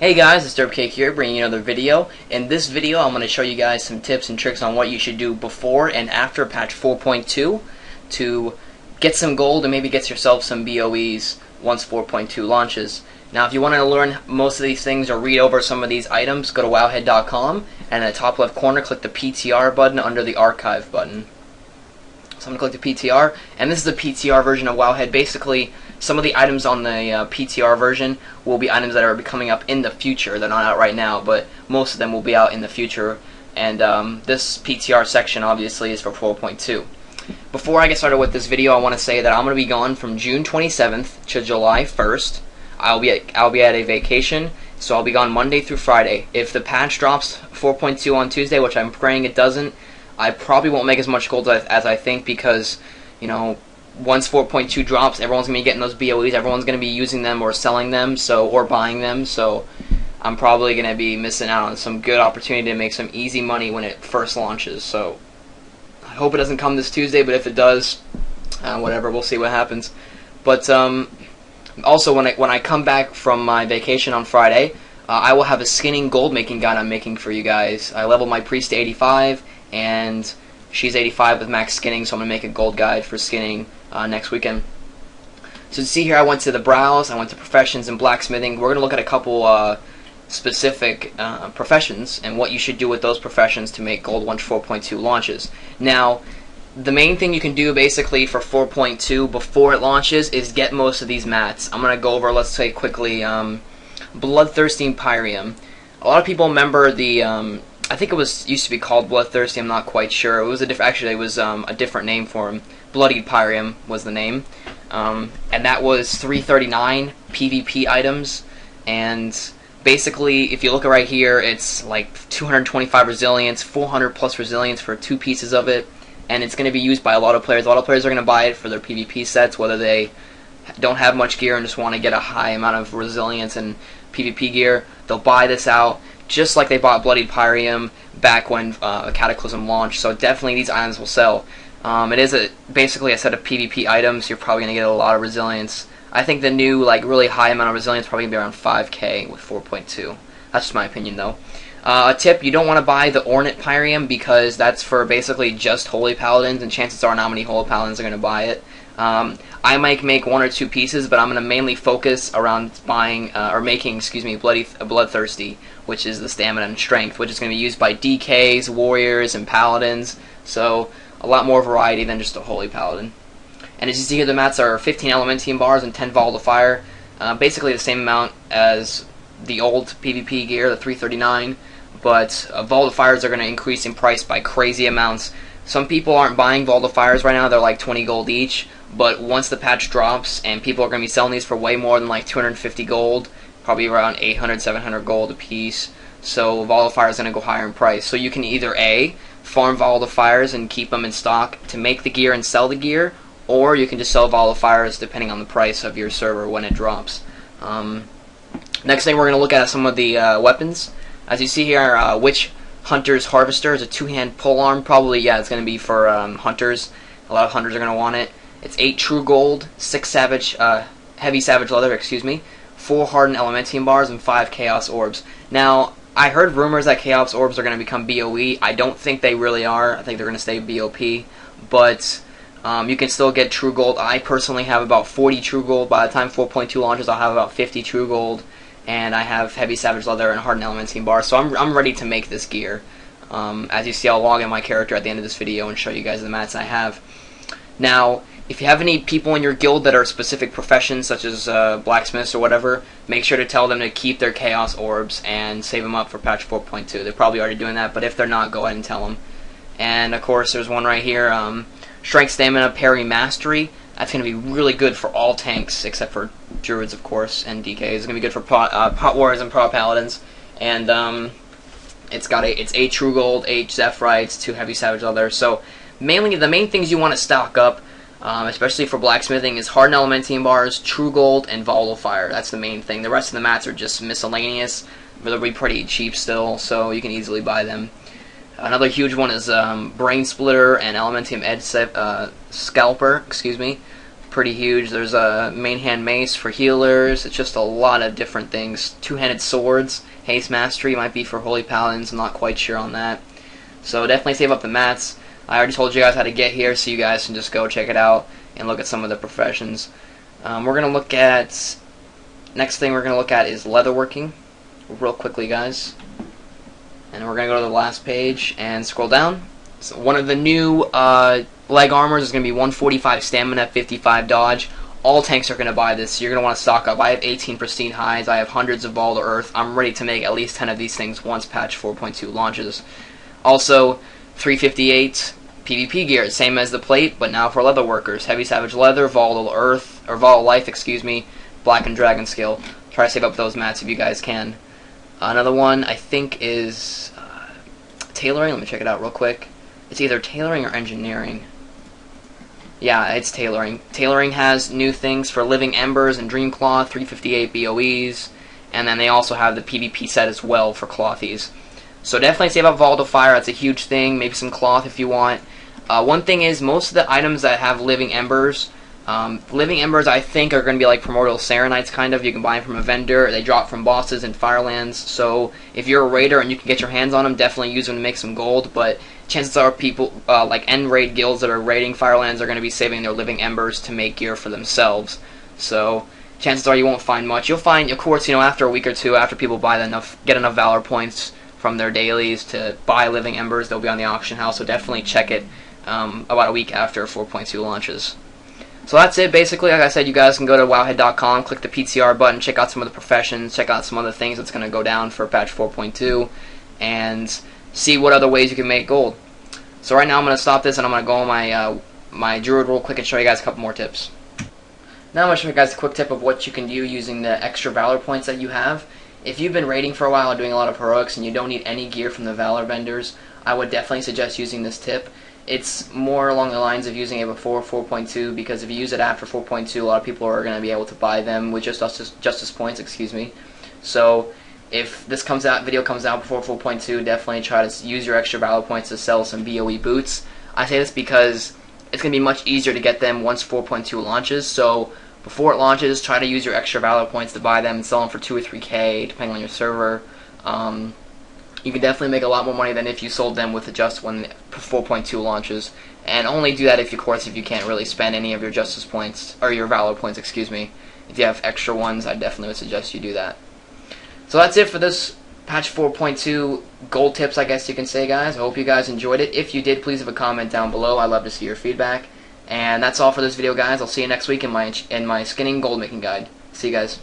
Hey guys, it's DerpcakeWoW here, bringing you another video. In this video, I'm going to show you guys some tips and tricks on what you should do before and after patch 4.2 to get some gold and maybe get yourself some BOEs once 4.2 launches. Now, if you want to learn most of these things or read over some of these items, go to wowhead.com and in the top left corner, click the PTR button under the archive button. So I'm going to click the PTR, and this is the PTR version of Wowhead. Basically, some of the items on the PTR version will be items that are coming up in the future. They're not out right now, but most of them will be out in the future. And this PTR section, obviously, is for 4.2. Before I get started with this video, I want to say that I'm going to be gone from June 27th to July 1st. I'll be at a vacation, so I'll be gone Monday through Friday. If the patch drops 4.2 on Tuesday, which I'm praying it doesn't, I probably won't make as much gold as I think because, you know, once 4.2 drops, everyone's going to be getting those BOEs, everyone's going to be using them or selling them, or buying them, so I'm probably going to be missing out on some good opportunity to make some easy money when it first launches. So I hope it doesn't come this Tuesday, but if it does, whatever, we'll see what happens. But also, when I come back from my vacation on Friday, I will have a skinning gold making guide I'm making for you guys. I leveled my priest to 85, and she's 85 with max skinning, so I'm going to make a gold guide for skinning next weekend. So see here, I went to the browse, I went to professions and blacksmithing. We're going to look at a couple specific professions and what you should do with those professions to make gold once 4.2 launches. Now, the main thing you can do basically for 4.2 before it launches is get most of these mats. I'm going to go over, let's say quickly, Bloodthirsty Pyrium. A lot of people remember the I think it used to be called Bloodthirsty. I'm not quite sure. It was a different name for him. Bloodied Pyrium was the name, and that was 339 PvP items. And basically, if you look right here, it's like 225 resilience, 400 plus resilience for 2 pieces of it, and it's going to be used by a lot of players. A lot of players are going to buy it for their PvP sets, whether they don't have much gear and just want to get a high amount of resilience and PvP gear. They'll buy this out, just like they bought Bloodied Pyrium back when Cataclysm launched. So definitely these items will sell. It is basically a set of PvP items. You're probably going to get a lot of resilience. I think the new really high amount of resilience is probably going to be around 5k with 4.2. That's just my opinion though. A tip, you don't want to buy the Ornate Pyrium because that's for basically just Holy Paladins, and chances are not many Holy Paladins are going to buy it. I might make 1 or 2 pieces, but I'm going to mainly focus around buying making Bloodthirsty, which is the stamina and strength, which is going to be used by DKs, warriors, and paladins. So a lot more variety than just a Holy Paladin. And as you see here, the mats are 15 Elementine bars and 10 Vault of Fire, basically the same amount as the old PvP gear, the 339. But Vault of Fires are going to increase in price by crazy amounts. Some people aren't buying Vault of Fires right now; they're like 20 gold each. But once the patch drops and people are going to be selling these for way more than like 250 gold, probably around 800, 700 gold a piece, so Vault of Fire is going to go higher in price. So you can either A, farm Vault of Fires and keep them in stock to make the gear and sell the gear, or you can just sell Vault of Fires depending on the price of your server when it drops. Next thing we're going to look at is some of the weapons. As you see here, Witch Hunter's Harvester is a 2-hand polearm. Probably, yeah, it's going to be for hunters. A lot of hunters are going to want it. It's 8 true gold, 6 heavy savage leather, 4 hardened Elementine bars, and 5 chaos orbs. Now, I heard rumors that chaos orbs are going to become BOE. I don't think they really are. I think they're going to stay BOP. But you can still get true gold. I personally have about 40 true gold. By the time 4.2 launches, I'll have about 50 true gold. And I have heavy savage leather and hardened Elementine bars. So I'm ready to make this gear. As you see, I'll log in my character at the end of this video and show you guys the mats I have. Now, if you have any people in your guild that are specific professions, such as blacksmiths or whatever, make sure to tell them to keep their chaos orbs and save them up for patch 4.2. They're probably already doing that, but if they're not, go ahead and tell them. And of course, there's one right here, Strength, Stamina, Parry, Mastery. That's going to be really good for all tanks, except for druids, of course, and DKs. It's going to be good for pot warriors and pro paladins. And it's 8 true gold, 8 Zephyrites, 2 heavy savage leather. So mainly the main things you want to stock up, especially for blacksmithing, is hardened Elementine bars, true gold, and Vault of Fire. That's the main thing. The rest of the mats are just miscellaneous, but they'll be pretty cheap still, so you can easily buy them. Another huge one is Brain Splitter and Elementium Edge Scalper, pretty huge. There's a main hand mace for healers. It's just a lot of different things. Two-handed swords. Haste Mastery might be for Holy Paladins. I'm not quite sure on that. So definitely save up the mats. I already told you guys how to get here, so you guys can just go check it out and look at some of the professions. We're going to look at... Next thing we're going to look at is leatherworking. Real quickly, guys. And we're going to go to the last page and scroll down. So one of the new leg armors is going to be 145 stamina, 55 dodge. All tanks are going to buy this, so you're going to want to stock up. I have 18 pristine hides. I have hundreds of ball to earth. I'm ready to make at least 10 of these things once patch 4.2 launches. Also, 358 PvP gear, same as the plate, but now for leather workers. Heavy Savage Leather, Volatile Earth, or Volatile Life, excuse me, Black and Dragon Skill. Try to save up those mats if you guys can. Another one I think is tailoring. Let me check it out real quick. It's either tailoring or engineering. Yeah, it's tailoring. Tailoring has new things for Living Embers and Dreamcloth, 358 BOEs, and then they also have the PvP set as well for clothies. So definitely save up Volatile Fire, that's a huge thing. Maybe some cloth if you want. One thing is, most of the items that have Living Embers, I think are going to be like Primordial Serenites, kind of. You can buy them from a vendor. They drop from bosses in Firelands. So if you're a raider and you can get your hands on them, definitely use them to make some gold. But chances are people, like end raid guilds that are raiding Firelands are going to be saving their Living Embers to make gear for themselves. So chances are you won't find much. You'll find, of course, after a week or two, after people get enough Valor points from their dailies to buy Living Embers, they'll be on the auction house. So definitely check it about a week after 4.2 launches. So that's it, basically. Like I said, you guys can go to wowhead.com, click the PTR button, check out some of the professions, check out some other things that's going to go down for patch 4.2, and see what other ways you can make gold. So right now I'm going to stop this, and I'm going to go on my Druid real quick and show you guys a couple more tips. Now I'm going to show you guys a quick tip of what you can do using the extra Valor points that you have. If you've been raiding for a while, doing a lot of heroics, and you don't need any gear from the Valor vendors, I would definitely suggest using this tip. It's more along the lines of using it before 4.2, because if you use it after 4.2, a lot of people are going to be able to buy them with justice points, excuse me. So if this video comes out before 4.2, definitely try to use your extra Valor points to sell some BOE boots. I say this because it's going to be much easier to get them once 4.2 launches, so before it launches, try to use your extra Valor points to buy them and sell them for 2 or 3K, depending on your server. You can definitely make a lot more money than if you sold them with just when 4.2 launches. And only do that if you can't really spend any of your justice points, or your Valor points, excuse me. If you have extra ones, I definitely would suggest you do that. So that's it for this patch 4.2 gold tips, I guess you can say, guys. I hope you guys enjoyed it. If you did, please leave a comment down below. I'd love to see your feedback. And that's all for this video, guys. I'll see you next week in my skinning gold making guide. See you guys.